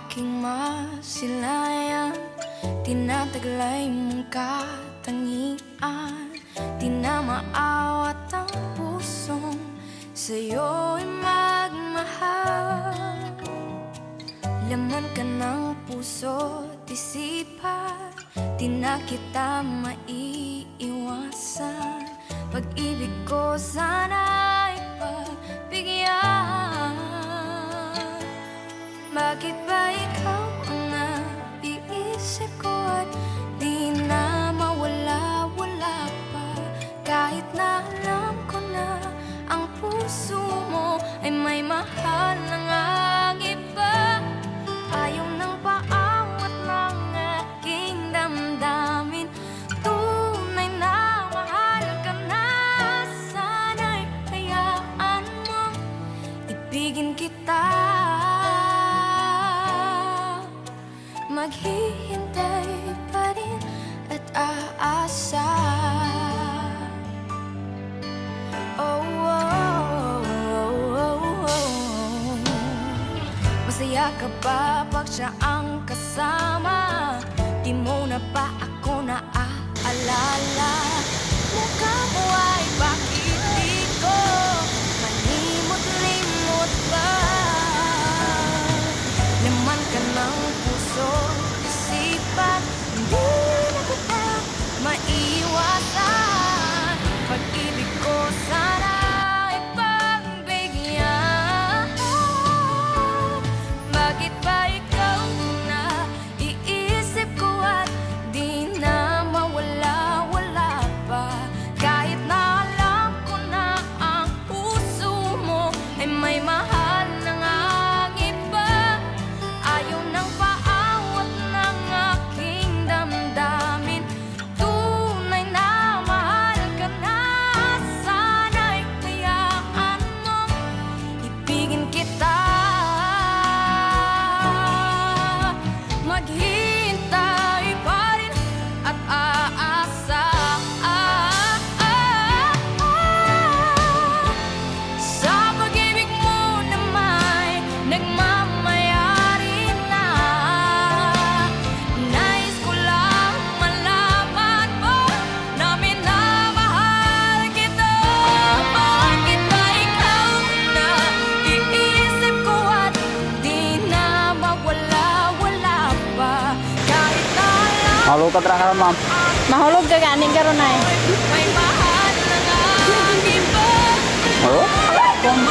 aking masilayan, tinataglay mong katangian. Di na maawat ang pusong sa'yo'y magmahal. Laman ka ng puso't isipan, di na kita maiiwasan. Pag-ibig ko sana'y pagbigyan. Bakit ba ikaw ang naiisip ko at di na mawala-wala pa? Kahit na alam ko na ang puso mo ay may mahal ng ang iba. Ayaw nang paawat ng aking damdamin, tunay na mahal ka na. Sana'y hayaan mo ibigin kita. Maghihintay pa rin at aasa. Oh, oh, oh, oh, oh. Masaya ka ba pag siya ang kasama? Di mo na ba ako naaalala? Mukha mo ay bakit di ko malimot-limot ba? Laman ka ng puso, isipan, hindi na kita maiwasan. Pag-ibig ko sana ipagbigyan. Bakit ba ikaw na iisip ko at di na mawala-wala pa? Kahit na alam ko na ang puso mo ay may mahal ng ang iba. Ayaw nang paawat ng aking damdamin, tunay na mahal ka na. Sana'y hayaan mo ibigin kita. Maghihintay pa rin at aasa. Sa pag-ibig mo na may nagmamayari na. Nais ko lang malaman mo na minamahal kita. Bakit ba ikaw na iisip ko at di na mawala-wala pa? Kahit na alam Mahulog ka tara ma'am. Mahulog ka ganing karon ay. may mahal ng ang iba. Oh? Kung